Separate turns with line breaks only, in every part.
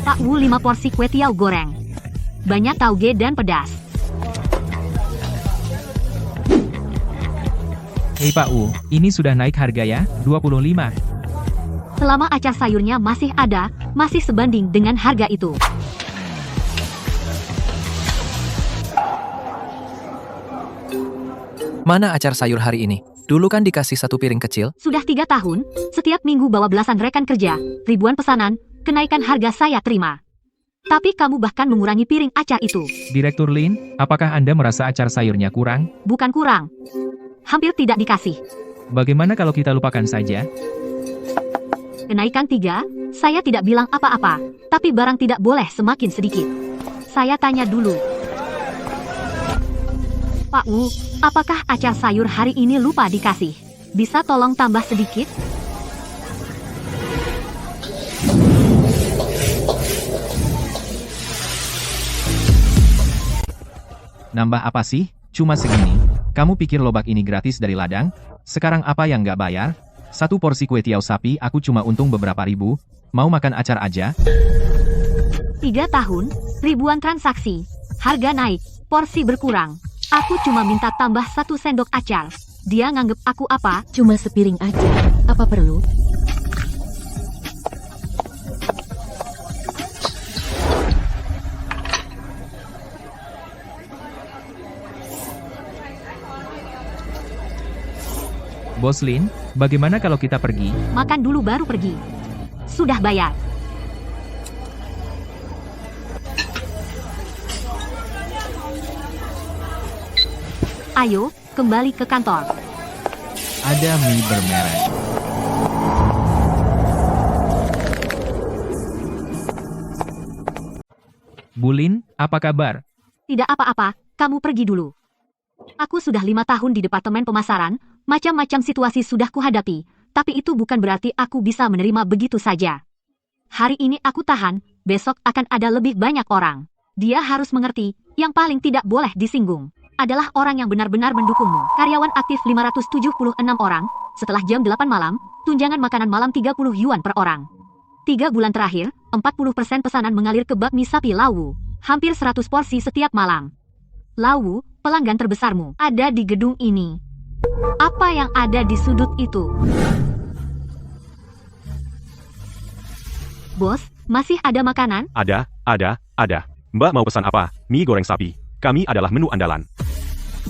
Pak Wu 5 porsi kue tiaw goreng. Banyak tauge dan pedas.
Hei Pak Wu, ini sudah naik harga ya, 25.
Selama acar sayurnya masih ada, masih sebanding dengan harga itu.
Mana acar sayur hari ini? Dulu kan dikasih satu piring kecil.
Sudah 3 tahun, setiap minggu bawa belasan rekan kerja, ribuan pesanan, kenaikan harga saya terima. Tapi kamu bahkan mengurangi piring acar itu.
Direktur Lin, apakah Anda merasa acar sayurnya kurang?
Bukan kurang. Hampir tidak dikasih.
Bagaimana kalau kita lupakan saja?
Kenaikan 3, saya tidak bilang apa-apa, tapi barang tidak boleh semakin sedikit. Saya tanya dulu. Pak Wu, apakah acar sayur hari ini lupa dikasih? Bisa tolong tambah sedikit?
Nambah apa sih? Cuma segini. Kamu pikir lobak ini gratis dari ladang? Sekarang apa yang nggak bayar? Satu porsi kue tiaw sapi aku cuma untung beberapa ribu. Mau makan acar aja?
3 tahun, ribuan transaksi. Harga naik, porsi berkurang. Aku cuma minta tambah 1 sendok acar. Dia nganggep aku apa?
Cuma sepiring aja. Apa perlu?
Bos Lin, bagaimana kalau kita pergi?
Makan dulu baru pergi. Sudah bayar. Ayo, kembali ke kantor.
Ada mie bermerek. Bu Lin, apa kabar?
Tidak apa-apa, kamu pergi dulu. Aku sudah 5 tahun di departemen pemasaran, macam-macam situasi sudah kuhadapi, tapi itu bukan berarti aku bisa menerima begitu saja. Hari ini aku tahan, besok akan ada lebih banyak orang. Dia harus mengerti, yang paling tidak boleh disinggung adalah orang yang benar-benar mendukungmu. Karyawan aktif 576 orang, setelah jam 8 malam, tunjangan makanan malam 30 yuan per orang. 3 bulan terakhir, 40% pesanan mengalir ke bakmi sapi Lawu. Hampir 100 porsi setiap malam. Lawu, pelanggan terbesarmu, ada di gedung ini. Apa yang ada di sudut itu? Bos, masih ada makanan?
Ada. Mbak mau pesan apa? Mie goreng sapi. Kami adalah menu andalan.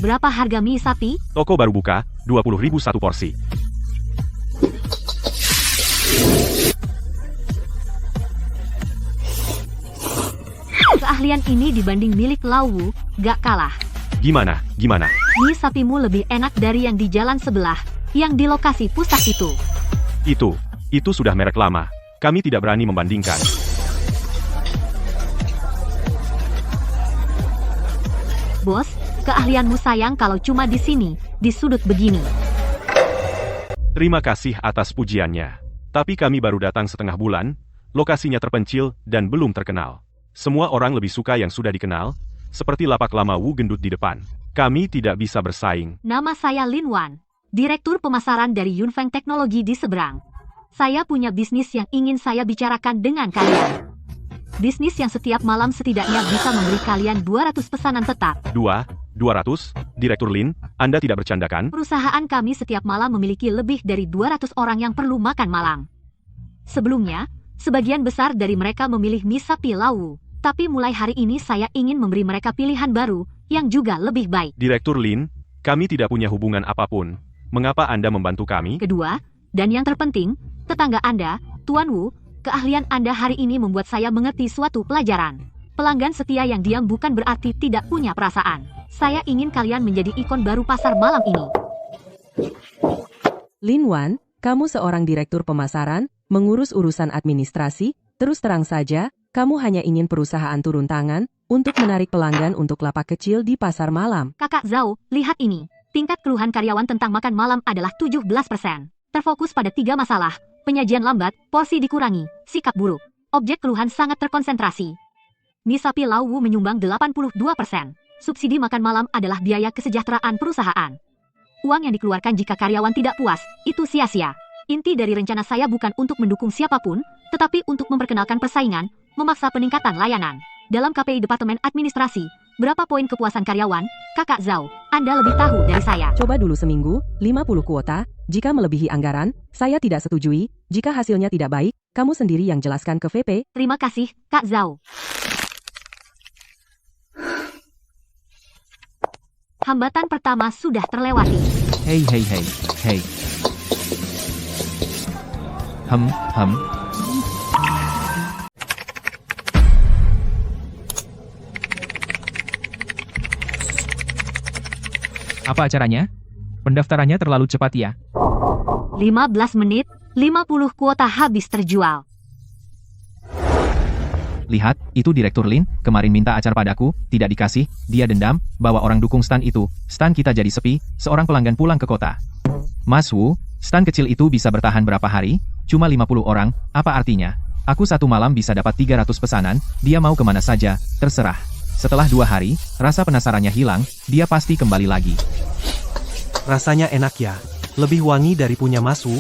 Berapa harga mie sapi?
Toko baru buka, 20.000 satu porsi.
Keahlian ini dibanding milik Lawu, gak kalah.
Gimana?
Mie sapimu lebih enak dari yang di jalan sebelah, yang di lokasi pusat itu.
Itu sudah merek lama. Kami tidak berani membandingkan.
Bos, keahlianmu sayang kalau cuma di sini, di sudut begini.
Terima kasih atas pujiannya. Tapi kami baru datang setengah bulan, lokasinya terpencil dan belum terkenal. Semua orang lebih suka yang sudah dikenal, seperti lapak lama Wu gendut di depan. Kami tidak bisa bersaing.
Nama saya Lin Wan, Direktur Pemasaran dari Yunfeng Teknologi di seberang. Saya punya bisnis yang ingin saya bicarakan dengan kalian. Bisnis yang setiap malam setidaknya bisa memberi kalian 200 pesanan tetap.
200? Direktur Lin, Anda tidak bercandakan?
Perusahaan kami setiap malam memiliki lebih dari 200 orang yang perlu makan malam. Sebelumnya, sebagian besar dari mereka memilih mie sapi Lawu. Tapi mulai hari ini saya ingin memberi mereka pilihan baru, yang juga lebih baik.
Direktur Lin, kami tidak punya hubungan apapun. Mengapa Anda membantu kami?
Kedua, dan yang terpenting, tetangga Anda, Tuan Wu, keahlian Anda hari ini membuat saya mengerti suatu pelajaran. Pelanggan setia yang diam bukan berarti tidak punya perasaan. Saya ingin kalian menjadi ikon baru pasar malam ini.
Lin Wan, kamu seorang direktur pemasaran, mengurus urusan administrasi, terus terang saja, kamu hanya ingin perusahaan turun tangan untuk menarik pelanggan untuk lapak kecil di pasar malam.
Kakak Zhao, lihat ini. Tingkat keluhan karyawan tentang makan malam adalah 17%. Terfokus pada 3 masalah. Penyajian lambat, porsi dikurangi, sikap buruk. Objek keluhan sangat terkonsentrasi. Mie sapi Lawu menyumbang 82%. Subsidi makan malam adalah biaya kesejahteraan perusahaan. Uang yang dikeluarkan jika karyawan tidak puas, itu sia-sia. Inti dari rencana saya bukan untuk mendukung siapapun, tetapi untuk memperkenalkan persaingan, memaksa peningkatan layanan. Dalam KPI Departemen Administrasi, berapa poin kepuasan karyawan? Kakak Zhao, Anda lebih tahu dari saya.
Coba dulu seminggu, 50 kuota. Jika melebihi anggaran, saya tidak setujui. Jika hasilnya tidak baik, kamu sendiri yang jelaskan ke VP.
Terima kasih, Kak Zhao. Hambatan pertama sudah terlewati.
Hei. Hem. Apa acaranya? Pendaftarannya terlalu cepat ya.
15 menit, 50 kuota habis terjual.
Lihat, itu Direktur Lin, kemarin minta acar padaku, tidak dikasih, dia dendam, bawa orang dukung stan itu, stan kita jadi sepi, seorang pelanggan pulang ke kota. Mas Wu, stan kecil itu bisa bertahan berapa hari? Cuma 50 orang, apa artinya? Aku satu malam bisa dapat 300 pesanan, dia mau kemana saja, terserah. Setelah 2 hari, rasa penasarannya hilang, dia pasti kembali lagi.
Rasanya enak ya, lebih wangi dari punya Mas Wu.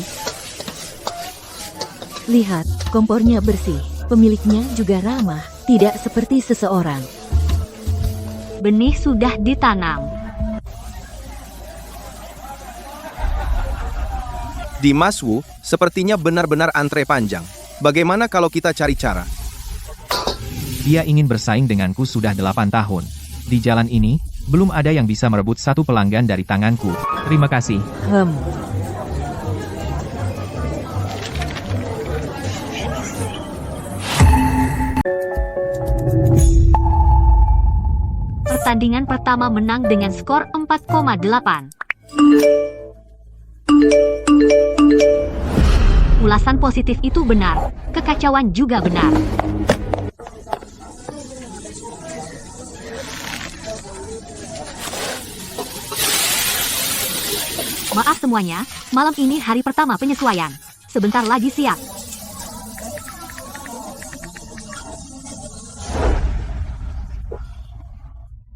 Lihat, kompornya bersih. Pemiliknya juga ramah, tidak seperti seseorang.
Benih sudah ditanam.
Di Mas Wu, sepertinya benar-benar antre panjang. Bagaimana kalau kita cari cara?
Dia ingin bersaing denganku sudah 8 tahun. Di jalan ini, belum ada yang bisa merebut satu pelanggan dari tanganku. Terima kasih.
Pertandingan pertama menang dengan skor 4,8. Ulasan positif itu benar, kekacauan juga benar. Maaf semuanya, malam ini hari pertama penyesuaian. Sebentar lagi siap.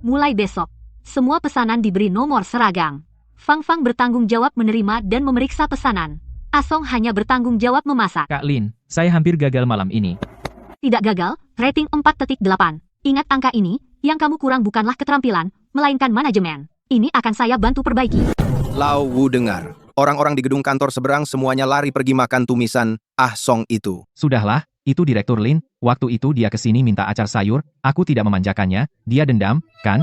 Mulai besok, semua pesanan diberi nomor seragam. Fang Fang bertanggung jawab menerima dan memeriksa pesanan. Asong hanya bertanggung jawab memasak.
Kak Lin, saya hampir gagal malam ini.
Tidak gagal, rating 4.8. Ingat angka ini, yang kamu kurang bukanlah keterampilan, melainkan manajemen. Ini akan saya bantu perbaiki.
Lao Wu dengar. Orang-orang di gedung kantor seberang semuanya lari pergi makan tumisan Ah Song itu.
Sudahlah, itu Direktur Lin, waktu itu dia kesini minta acar sayur, aku tidak memanjakannya, dia dendam, kan?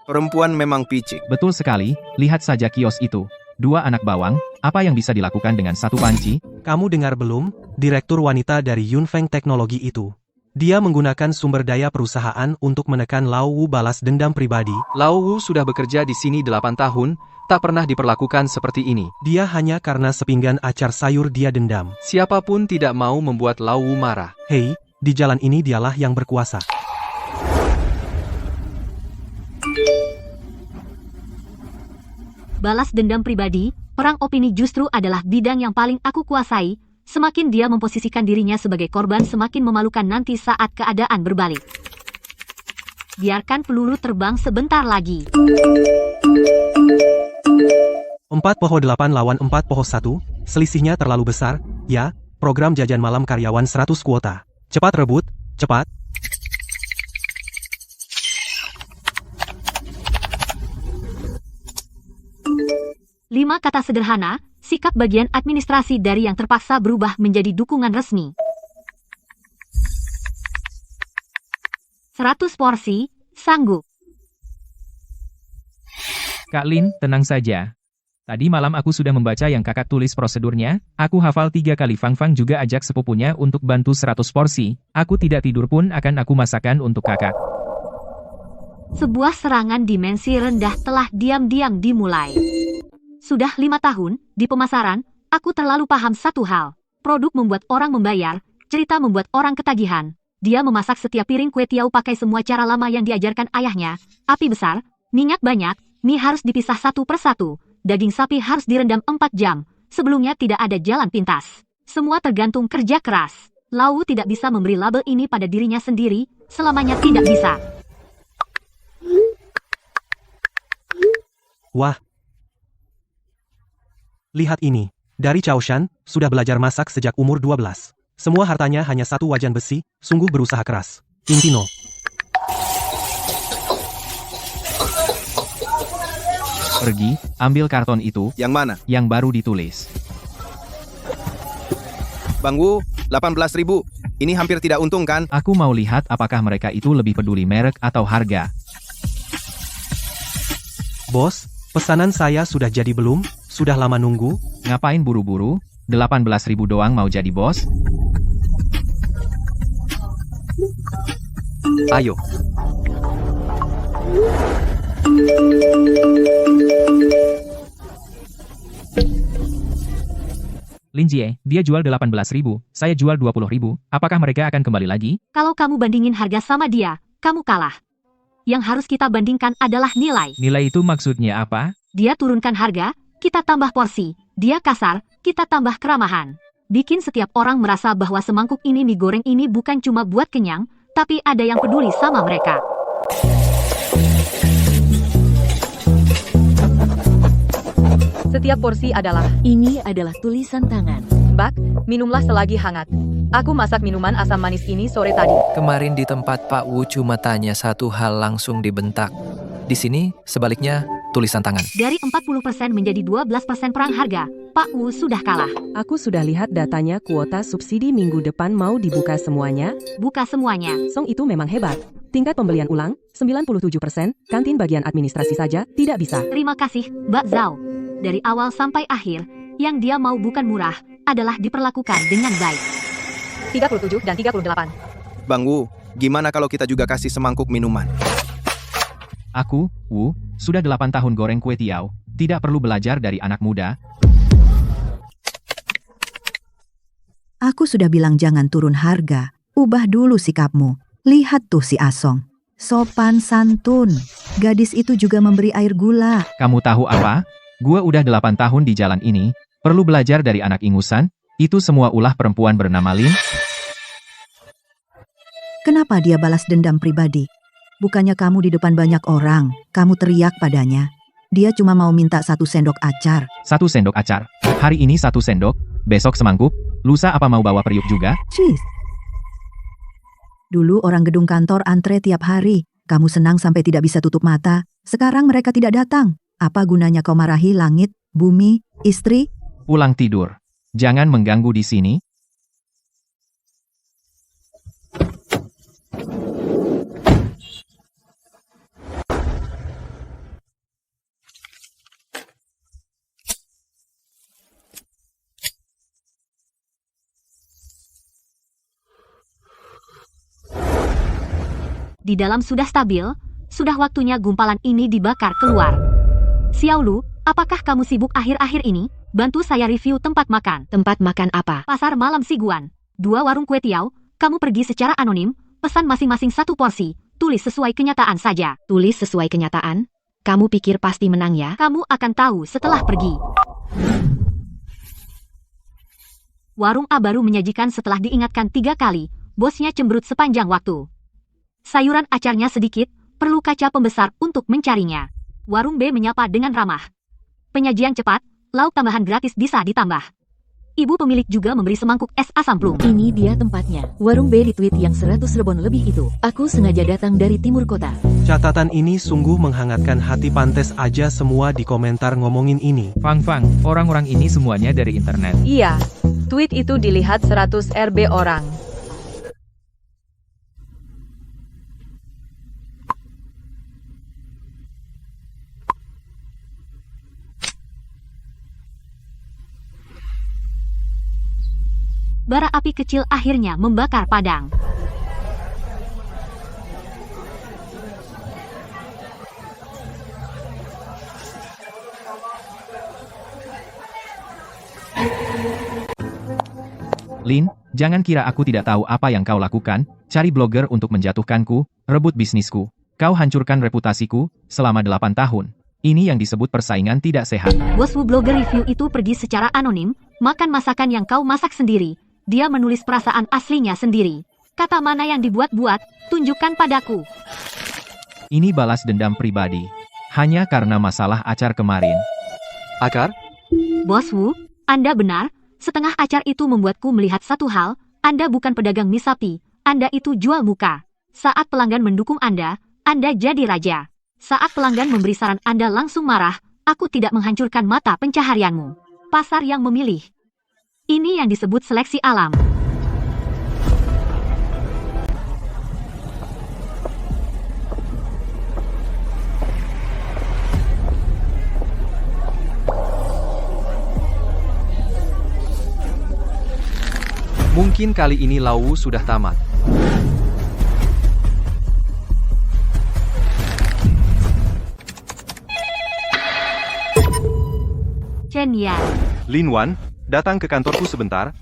Perempuan memang picik.
Betul sekali, lihat saja kios itu. 2 anak bawang, apa yang bisa dilakukan dengan satu panci?
Kamu dengar belum? Direktur wanita dari Yunfeng Teknologi itu. Dia menggunakan sumber daya perusahaan untuk menekan Lao Wu balas dendam pribadi.
Lao Wu sudah bekerja di sini 8 tahun, tak pernah diperlakukan seperti ini.
Dia hanya karena sepinggan acar sayur dia dendam.
Siapapun tidak mau membuat Lao Wu marah.
Hei, di jalan ini dialah yang berkuasa.
Balas dendam pribadi, perang opini justru adalah bidang yang paling aku kuasai. Semakin dia memposisikan dirinya sebagai korban, semakin memalukan nanti saat keadaan berbalik. Biarkan peluru terbang sebentar lagi.
4-8 lawan 4-1, selisihnya terlalu besar, ya, program jajan malam karyawan 100 kuota. Cepat rebut, cepat.
Lima kata sederhana, sikap bagian administrasi dari yang terpaksa berubah menjadi dukungan resmi. 100 porsi, sanggup.
Kak Lin, tenang saja. Tadi malam aku sudah membaca yang kakak tulis prosedurnya, aku hafal 3 kali. Fang Fang juga ajak sepupunya untuk bantu 100 porsi. Aku tidak tidur pun akan aku masakan untuk kakak.
Sebuah serangan dimensi rendah telah diam-diam dimulai. Sudah 5 tahun, di pemasaran, aku terlalu paham satu hal. Produk membuat orang membayar, cerita membuat orang ketagihan. Dia memasak setiap piring kue tiaw pakai semua cara lama yang diajarkan ayahnya. Api besar, minyak banyak, mie harus dipisah satu persatu. Daging sapi harus direndam 4 jam. Sebelumnya tidak ada jalan pintas. Semua tergantung kerja keras. Lao tidak bisa memberi label ini pada dirinya sendiri, selamanya tidak bisa.
Wah. Lihat ini. Dari Chaoshan, sudah belajar masak sejak umur 12. Semua hartanya hanya satu wajan besi, sungguh berusaha keras. Intino.
Pergi, ambil karton itu,
Yang mana?
yang baru ditulis.
Bang Wu, 18.000. Ini hampir tidak untung kan?
Aku mau lihat apakah mereka itu lebih peduli merek atau harga.
Bos, pesanan saya sudah jadi belum? Sudah lama nunggu?
Ngapain buru-buru? 18.000 doang mau jadi bos?
Ayo.
Lin Jie, dia jual 18.000, saya jual 20.000, apakah mereka akan kembali lagi?
Kalau kamu bandingin harga sama dia, kamu kalah. Yang harus kita bandingkan adalah nilai.
Nilai itu maksudnya apa?
Dia turunkan harga, kita tambah porsi. Dia kasar, kita tambah keramahan. Bikin setiap orang merasa bahwa semangkuk ini mie goreng ini bukan cuma buat kenyang, tapi ada yang peduli sama mereka.
Setiap porsi adalah,
Ini adalah tulisan tangan.
Bak, minumlah selagi hangat. Aku masak minuman asam manis ini sore tadi.
Kemarin di tempat Pak Wu cuma tanya satu hal langsung dibentak. Di sini, sebaliknya, tulisan tangan.
Dari 40% menjadi 12% perang harga, Pak Wu sudah kalah.
Aku sudah lihat datanya kuota subsidi minggu depan mau dibuka semuanya.
Buka semuanya.
Song itu memang hebat. Tingkat pembelian ulang, 97%, kantin bagian administrasi saja, tidak bisa.
Terima kasih, Mbak Zhao. Dari awal sampai akhir, yang dia mau bukan murah, adalah diperlakukan dengan baik.
37 dan 38.
Bang Wu, gimana kalau kita juga kasih semangkuk minuman?
Aku, Wu, sudah 8 tahun goreng kue tiaw, tidak perlu belajar dari anak muda.
Aku sudah bilang jangan turun harga, ubah dulu sikapmu. Lihat tuh si Asong. Sopan santun. Gadis itu juga memberi air gula.
Kamu tahu apa? Gua udah 8 tahun di jalan ini, perlu belajar dari anak ingusan, itu semua ulah perempuan bernama Lin.
Kenapa dia balas dendam pribadi? Bukannya kamu di depan banyak orang, kamu teriak padanya. Dia cuma mau minta 1 sendok acar.
1 sendok acar. Hari ini 1 sendok, besok semangkuk, lusa apa mau bawa periuk juga?
Cis. Dulu orang gedung kantor antre tiap hari. Kamu senang sampai tidak bisa tutup mata. Sekarang mereka tidak datang. Apa gunanya kau marahi langit, bumi, istri?
Pulang tidur. Jangan mengganggu di sini.
Di dalam sudah stabil, sudah waktunya gumpalan ini dibakar keluar. Xiao Lu, apakah kamu sibuk akhir-akhir ini? Bantu saya review tempat makan.
Tempat makan apa?
Pasar malam Siguan. 2 warung kue tiaw, kamu pergi secara anonim, pesan masing-masing 1 porsi, tulis sesuai kenyataan saja.
Tulis sesuai kenyataan? Kamu pikir pasti menang ya?
Kamu akan tahu setelah pergi. Warung A baru menyajikan setelah diingatkan 3 kali, bosnya cemberut sepanjang waktu. Sayuran acarnya sedikit, perlu kaca pembesar untuk mencarinya. Warung B menyapa dengan ramah. Penyajian cepat, lauk tambahan gratis bisa ditambah. Ibu pemilik juga memberi semangkuk es asam plum.
Ini dia tempatnya. Warung B di tweet yang 100 rebon lebih itu. Aku sengaja datang dari timur kota.
Catatan ini sungguh menghangatkan hati, pantes aja semua di komentar ngomongin ini.
Fang, orang-orang ini semuanya dari internet.
Iya, tweet itu dilihat 100 RB orang.
Bara api kecil akhirnya membakar padang.
Lin, jangan kira aku tidak tahu apa yang kau lakukan, cari blogger untuk menjatuhkanku, rebut bisnisku. Kau hancurkan reputasiku, selama 8 tahun. Ini yang disebut persaingan tidak sehat.
Bos Wu blogger review itu pergi secara anonim, makan masakan yang kau masak sendiri. Dia menulis perasaan aslinya sendiri. Kata mana yang dibuat-buat, tunjukkan padaku.
Ini balas dendam pribadi. Hanya karena masalah acar kemarin.
Akar?
Bos Wu, Anda benar, setengah acar itu membuatku melihat satu hal, Anda bukan pedagang mie sapi, Anda itu jual muka. Saat pelanggan mendukung Anda jadi raja. Saat pelanggan memberi saran Anda langsung marah, aku tidak menghancurkan mata pencaharianmu. Pasar yang memilih. Ini yang disebut seleksi alam.
Mungkin kali ini Lawu sudah tamat.
Chen Yan.
Lin Wan, datang ke kantorku sebentar.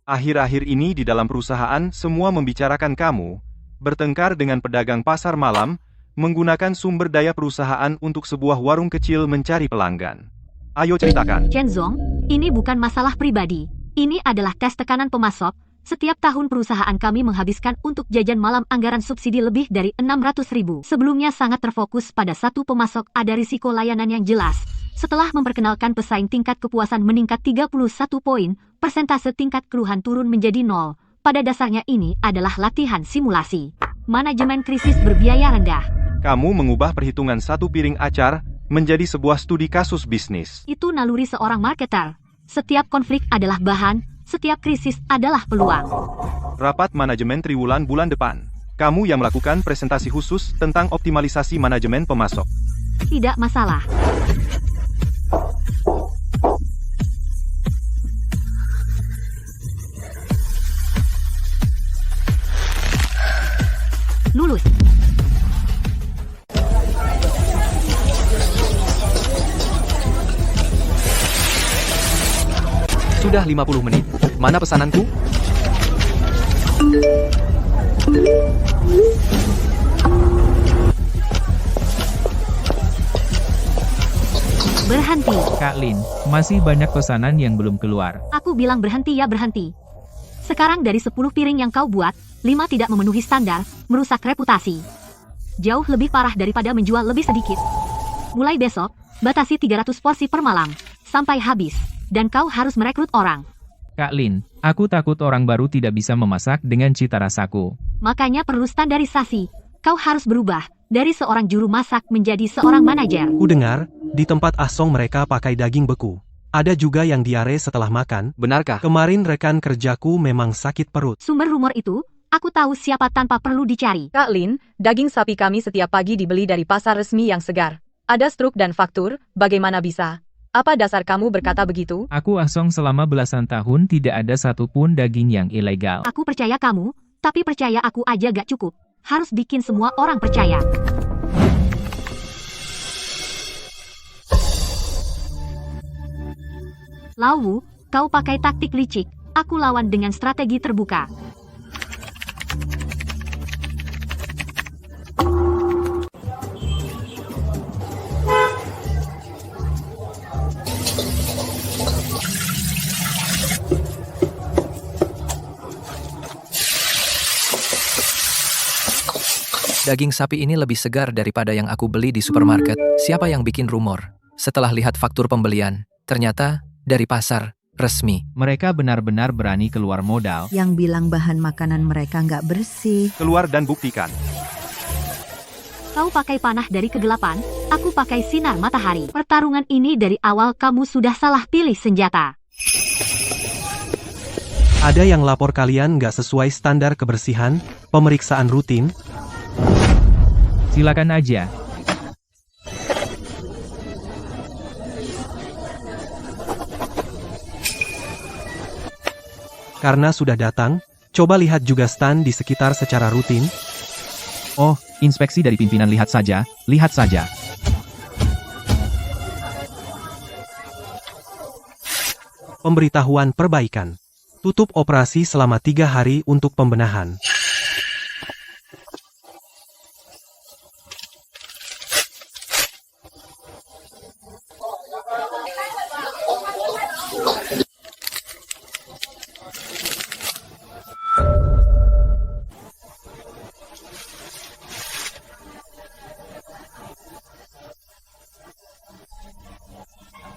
Akhir-akhir ini di dalam perusahaan semua membicarakan kamu, bertengkar dengan pedagang pasar malam, menggunakan sumber daya perusahaan untuk sebuah warung kecil mencari pelanggan. Ayo ceritakan.
Chen Zong, ini bukan masalah pribadi. Ini adalah tes tekanan pemasok. Setiap tahun perusahaan kami menghabiskan untuk jajan malam anggaran subsidi lebih dari 600.000. Sebelumnya sangat terfokus pada satu pemasok, ada risiko layanan yang jelas. Setelah memperkenalkan pesaing, tingkat kepuasan meningkat 31 poin, persentase tingkat keluhan turun menjadi 0. Pada dasarnya ini adalah latihan simulasi. Manajemen krisis berbiaya rendah.
Kamu mengubah perhitungan satu piring acar menjadi sebuah studi kasus bisnis.
Itu naluri seorang marketer. Setiap konflik adalah bahan, setiap krisis adalah peluang.
Rapat manajemen triwulan bulan depan. Kamu yang melakukan presentasi khusus tentang optimalisasi manajemen pemasok.
Tidak masalah. Lulus.
Sudah 50 menit. Mana pesananku?
Berhenti.
Kak Lin, masih banyak pesanan yang belum keluar.
Aku bilang berhenti ya berhenti. Sekarang dari 10 piring yang kau buat, 5 tidak memenuhi standar, merusak reputasi. Jauh lebih parah daripada menjual lebih sedikit. Mulai besok, batasi 300 porsi per malam, sampai habis. Dan kau harus merekrut orang.
Kak Lin, aku takut orang baru tidak bisa memasak dengan cita rasaku.
Makanya perlu standarisasi. Kau harus berubah dari seorang juru masak menjadi seorang manajer.
Ku dengar, di tempat Asong mereka pakai daging beku. Ada juga yang diare setelah makan.
Benarkah?
Kemarin rekan kerjaku memang sakit perut.
Sumber rumor itu, aku tahu siapa tanpa perlu dicari.
Kak Lin, daging sapi kami setiap pagi dibeli dari pasar resmi yang segar. Ada struk dan faktur, bagaimana bisa? Apa dasar kamu berkata begitu?
Aku Asong selama belasan tahun tidak ada satupun daging yang ilegal.
Aku percaya kamu, tapi percaya aku aja gak cukup. Harus bikin semua orang percaya. Lawu, kau pakai taktik licik. Aku lawan dengan strategi terbuka.
Daging sapi ini lebih segar daripada yang aku beli di supermarket. Siapa yang bikin rumor? Setelah lihat faktur pembelian, ternyata dari pasar resmi.
Mereka benar-benar berani keluar modal.
Yang bilang bahan makanan mereka nggak bersih.
Keluar dan buktikan.
Kau pakai panah dari kegelapan, aku pakai sinar matahari. Pertarungan ini dari awal kamu sudah salah pilih senjata.
Ada yang lapor kalian nggak sesuai standar kebersihan, pemeriksaan rutin.
Silakan aja.
Karena sudah datang, coba lihat juga stand di sekitar secara rutin.
Oh, inspeksi dari pimpinan, lihat saja, lihat saja.
Pemberitahuan perbaikan. Tutup operasi selama 3 hari untuk pembenahan.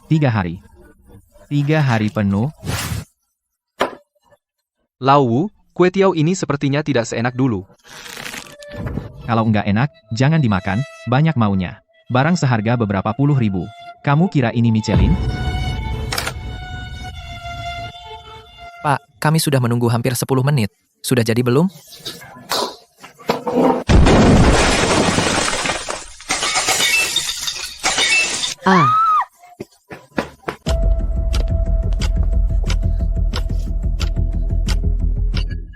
Tiga hari. 3 hari penuh.
Lao Wu, kue tiaw ini sepertinya tidak seenak dulu.
Kalau nggak enak, jangan dimakan, banyak maunya. Barang seharga beberapa puluh ribu. Kamu kira ini Michelin?
Pak, kami sudah menunggu hampir 10 menit. Sudah jadi belum?
Ah,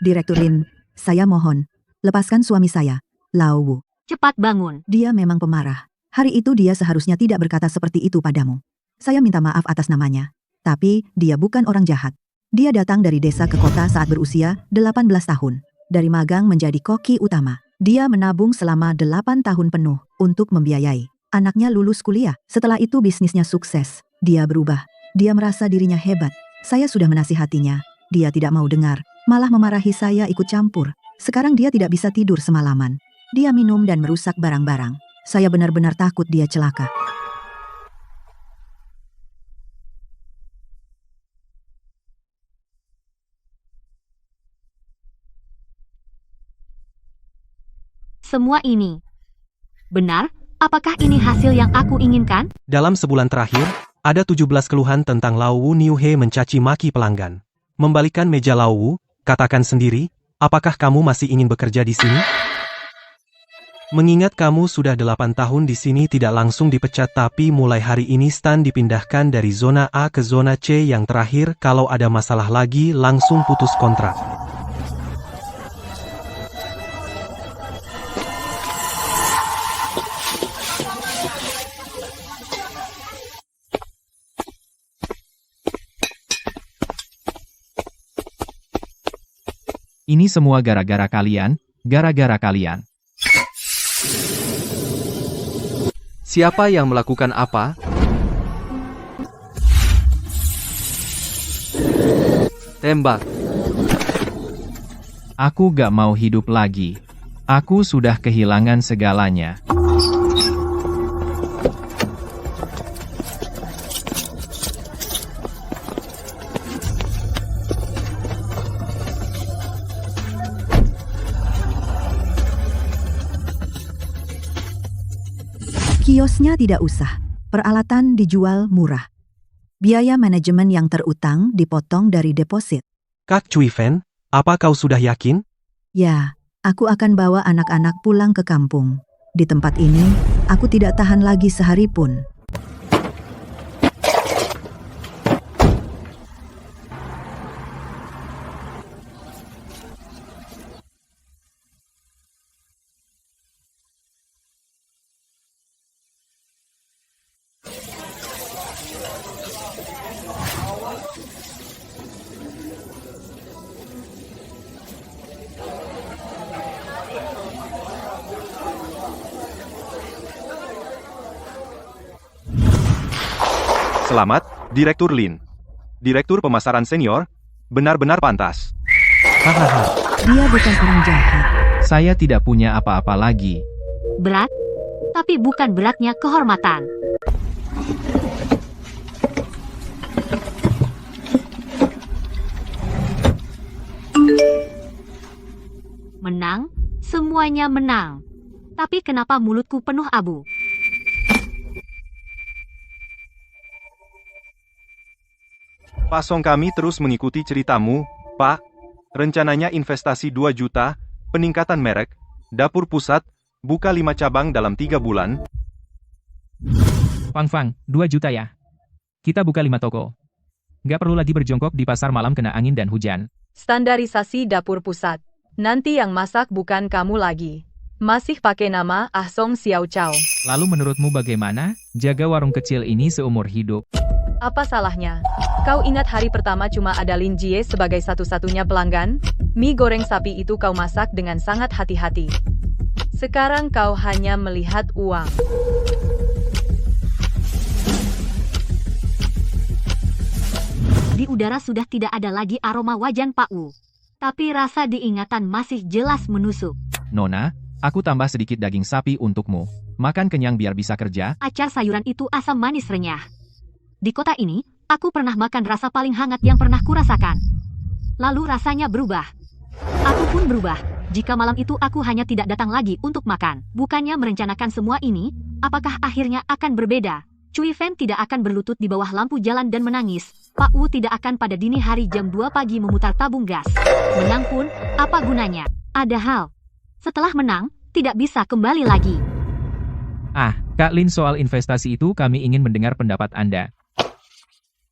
Direktur Lin, saya mohon, lepaskan suami saya, Lao Wu.
Cepat bangun.
Dia memang pemarah. Hari itu dia seharusnya tidak berkata seperti itu padamu. Saya minta maaf atas namanya. Tapi, dia bukan orang jahat. Dia datang dari desa ke kota saat berusia 18 tahun. Dari magang menjadi koki utama. Dia menabung selama 8 tahun penuh untuk membiayai anaknya lulus kuliah. Setelah itu bisnisnya sukses. Dia berubah. Dia merasa dirinya hebat. Saya sudah menasihatinya. Dia tidak mau dengar. Malah memarahi saya ikut campur. Sekarang dia tidak bisa tidur semalaman. Dia minum dan merusak barang-barang. Saya benar-benar takut dia celaka.
Semua ini. Benar? Apakah ini hasil yang aku inginkan?
Dalam sebulan terakhir, ada 17 keluhan tentang Lao Wu Niuhe mencaci maki pelanggan. Membalikan meja Lao Wu, katakan sendiri, apakah kamu masih ingin bekerja di sini? Mengingat kamu sudah 8 tahun di sini tidak langsung dipecat tapi mulai hari ini Stan dipindahkan dari zona A ke zona C yang terakhir kalau ada masalah lagi langsung putus kontrak.
Ini semua gara-gara kalian, gara-gara kalian.
Siapa yang melakukan apa? Tembak.
Aku gak mau hidup lagi. Aku sudah kehilangan segalanya.
Kiosnya tidak usah. Peralatan dijual murah. Biaya manajemen yang terutang dipotong dari deposit.
Kak Cui Fen, apa kau sudah yakin?
Ya, aku akan bawa anak-anak pulang ke kampung. Di tempat ini, aku tidak tahan lagi sehari pun.
Selamat, Direktur Lin. Direktur Pemasaran Senior, benar-benar pantas.
Hahaha.
Dia bukan orang jahat.
Saya tidak punya apa-apa lagi.
Berat? Tapi bukan beratnya kehormatan. Menang? Semuanya menang. Tapi kenapa mulutku penuh abu?
Pasong kami terus mengikuti ceritamu, Pak. Rencananya investasi 2 juta, peningkatan merek, dapur pusat, buka 5 cabang dalam 3 bulan.
Fang, 2 juta ya. Kita buka 5 toko. Nggak perlu lagi berjongkok di pasar malam kena angin dan hujan.
Standarisasi dapur pusat. Nanti yang masak bukan kamu lagi. Masih pakai nama Ah Song Xiao Chow.
Lalu menurutmu bagaimana? Jaga warung kecil ini seumur hidup.
Apa salahnya? Kau ingat hari pertama cuma ada Lin Jie sebagai satu-satunya pelanggan? Mie goreng sapi itu kau masak dengan sangat hati-hati. Sekarang kau hanya melihat uang.
Di udara sudah tidak ada lagi aroma wajan Pak Wu. Tapi rasa diingatan masih jelas menusuk.
Nona, aku tambah sedikit daging sapi untukmu. Makan kenyang biar bisa kerja.
Acar sayuran itu asam manis renyah. Di kota ini, aku pernah makan rasa paling hangat yang pernah kurasakan. lalu rasanya berubah. Aku pun berubah. Jika malam itu aku hanya tidak datang lagi untuk makan, bukannya merencanakan semua ini, apakah akhirnya akan berbeda? Cui Fen tidak akan berlutut di bawah lampu jalan dan menangis. Pak Wu tidak akan pada dini hari jam 2 pagi memutar tabung gas. Menang pun, apa gunanya? Ada hal. Setelah menang, tidak bisa kembali lagi.
Kak Lin, soal investasi itu kami ingin mendengar pendapat Anda.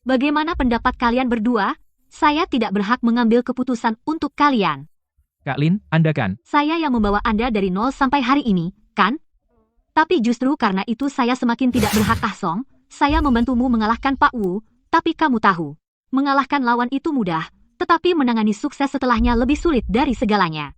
Bagaimana pendapat kalian berdua? Saya tidak berhak mengambil keputusan untuk kalian.
Kak Lin, Anda kan?
Saya yang membawa Anda dari nol sampai hari ini, kan? Tapi justru karena itu saya semakin tidak berhak. Ah Song, saya membantumu mengalahkan Pak Wu, tapi kamu tahu, mengalahkan lawan itu mudah, tetapi menangani sukses setelahnya lebih sulit dari segalanya.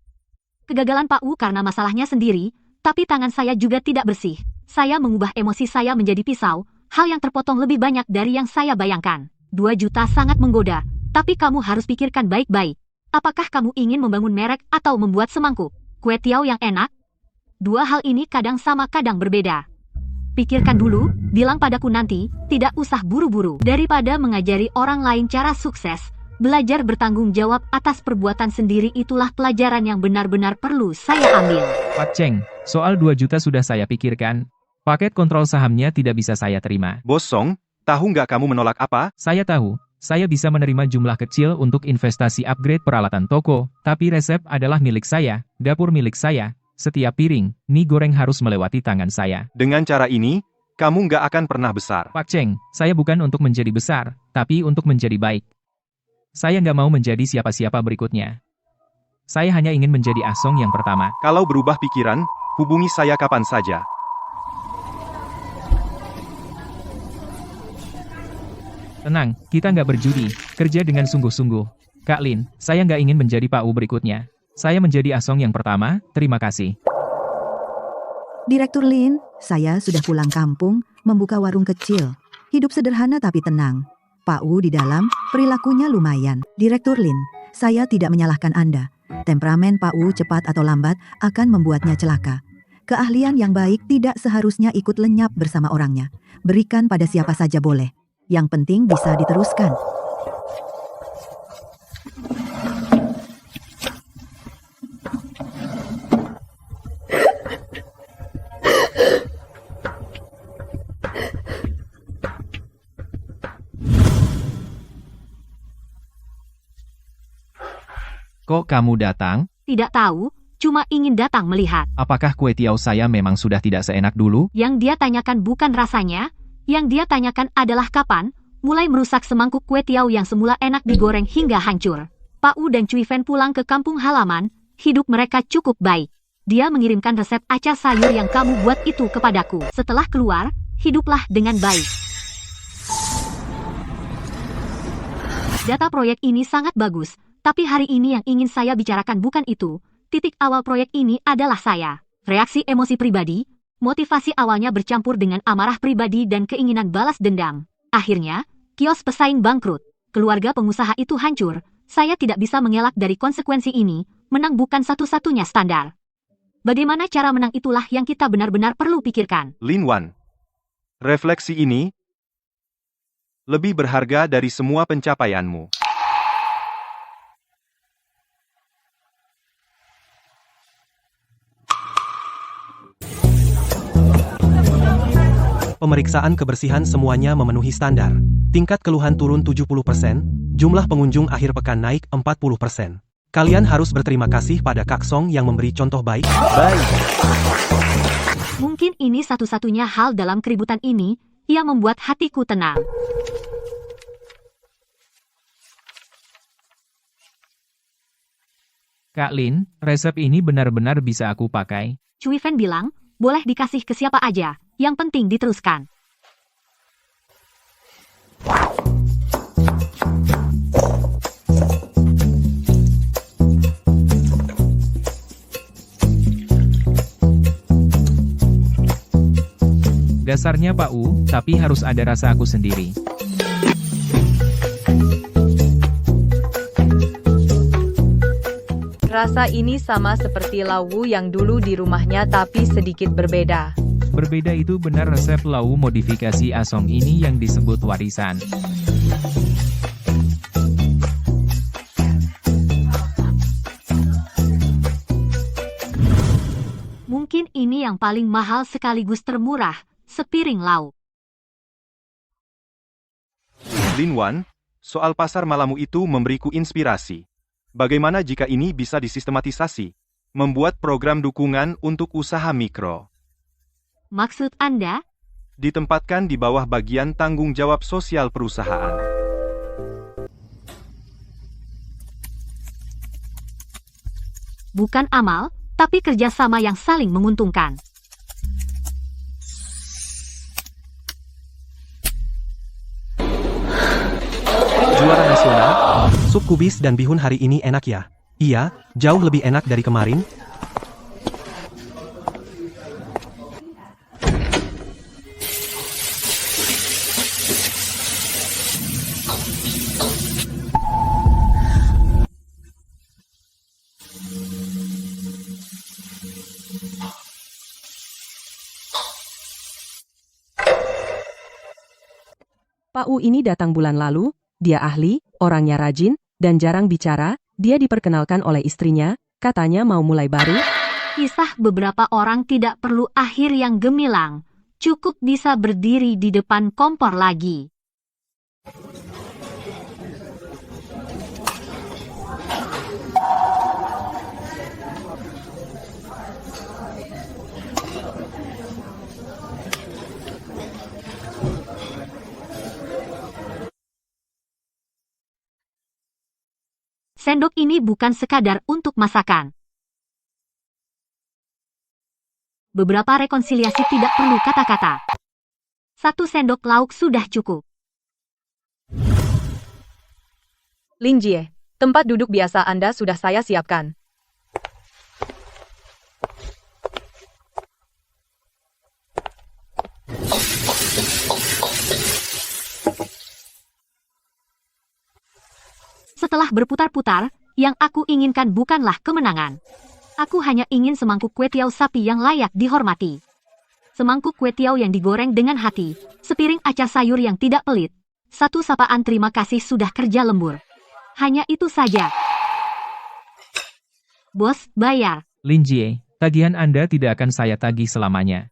Kegagalan Pak Wu karena masalahnya sendiri, tapi tangan saya juga tidak bersih. Saya mengubah emosi saya menjadi pisau, hal yang terpotong lebih banyak dari yang saya bayangkan. 2 juta sangat menggoda, tapi kamu harus pikirkan baik-baik. Apakah kamu ingin membangun merek atau membuat semangkuk kue tiaw yang enak? 2 hal ini kadang sama kadang berbeda. Pikirkan dulu, bilang padaku nanti, tidak usah buru-buru. Daripada mengajari orang lain cara sukses, belajar bertanggung jawab atas perbuatan sendiri itulah pelajaran yang benar-benar perlu saya ambil.
Pak Cheng, soal 2 juta sudah saya pikirkan. Paket kontrol sahamnya tidak bisa saya terima.
Bos Song, tahu nggak kamu menolak apa?
Saya tahu. Saya bisa menerima jumlah kecil untuk investasi upgrade peralatan toko, tapi resep adalah milik saya, dapur milik saya. Setiap piring, mie goreng harus melewati tangan saya.
Dengan cara ini, kamu nggak akan pernah besar.
Pak Cheng, saya bukan untuk menjadi besar, tapi untuk menjadi baik. Saya nggak mau menjadi siapa-siapa berikutnya. Saya hanya ingin menjadi Ah Song yang pertama.
Kalau berubah pikiran, hubungi saya kapan saja.
Tenang, kita nggak berjudi, kerja dengan sungguh-sungguh. Kak Lin, saya nggak ingin menjadi Pak Wu berikutnya. Saya menjadi Ah Song yang pertama, terima kasih.
Direktur Lin, saya sudah pulang kampung, membuka warung kecil. Hidup sederhana tapi tenang. Pak Wu di dalam, perilakunya lumayan. Direktur Lin, saya tidak menyalahkan Anda. Temperamen Pak Wu cepat atau lambat akan membuatnya celaka. Keahlian yang baik tidak seharusnya ikut lenyap bersama orangnya. Berikan pada siapa saja boleh. Yang penting bisa diteruskan.
Kok kamu datang?
Tidak tahu, cuma ingin datang melihat.
Apakah kue tiaw saya memang sudah tidak seenak dulu?
Yang dia tanyakan bukan rasanya, yang dia tanyakan adalah kapan, mulai merusak semangkuk kue tiaw yang semula enak digoreng hingga hancur. Pak Wu dan Cui Fen pulang ke kampung halaman, hidup mereka cukup baik. Dia mengirimkan resep acar sayur yang kamu buat itu kepadaku. Setelah keluar, hiduplah dengan baik. Data proyek ini sangat bagus, tapi hari ini yang ingin saya bicarakan bukan itu. Titik awal proyek ini adalah saya. Reaksi emosi pribadi, motivasi awalnya bercampur dengan amarah pribadi dan keinginan balas dendam. Akhirnya, kios pesaing bangkrut. Keluarga pengusaha itu hancur. Saya tidak bisa mengelak dari konsekuensi ini. Menang bukan satu-satunya standar. Bagaimana cara menang itulah yang kita benar-benar perlu pikirkan.
Lin Wan, refleksi ini lebih berharga dari semua pencapaianmu.
Pemeriksaan kebersihan semuanya memenuhi standar. Tingkat keluhan turun 70%, jumlah pengunjung akhir pekan naik 40%. Kalian harus berterima kasih pada Kak Song yang memberi contoh baik.
Mungkin ini satu-satunya hal dalam keributan ini yang membuat hatiku tenang.
Kak Lin, resep ini benar-benar bisa aku pakai.
Cui Fen bilang, boleh dikasih ke siapa aja, yang penting diteruskan.
Dasarnya Pak Wu, tapi harus ada rasa aku sendiri.
Rasa ini sama seperti lawu yang dulu di rumahnya tapi sedikit berbeda.
Berbeda itu benar resep lawu modifikasi Ah Song ini yang disebut warisan.
Mungkin ini yang paling mahal sekaligus termurah, sepiring lauk.
Lin Wan, soal pasar malammu itu memberiku inspirasi. Bagaimana jika ini bisa disistematisasi? Membuat program dukungan untuk usaha mikro.
Maksud Anda?
Ditempatkan di bawah bagian tanggung jawab sosial perusahaan.
Bukan amal, tapi kerjasama yang saling menguntungkan.
Juara nasional, sup kubis dan bihun hari ini enak ya? Iya, jauh lebih enak dari kemarin.
Pak U ini datang bulan lalu, dia ahli, orangnya rajin, dan jarang bicara, dia diperkenalkan oleh istrinya, katanya mau mulai baru.
Kisah beberapa orang tidak perlu akhir yang gemilang, cukup bisa berdiri di depan kompor lagi. Sendok ini bukan sekadar untuk masakan. Beberapa rekonsiliasi tidak perlu kata-kata. 1 sendok lauk sudah cukup.
Lin Jie, tempat duduk biasa Anda sudah saya siapkan.
Setelah berputar-putar, yang aku inginkan bukanlah kemenangan. Aku hanya ingin semangkuk kue tiaw sapi yang layak dihormati. Semangkuk kue tiaw yang digoreng dengan hati, sepiring acar sayur yang tidak pelit, 1 sapaan terima kasih sudah kerja lembur. Hanya itu saja. Bos, bayar.
Lin Jie, tagihan Anda tidak akan saya tagih selamanya.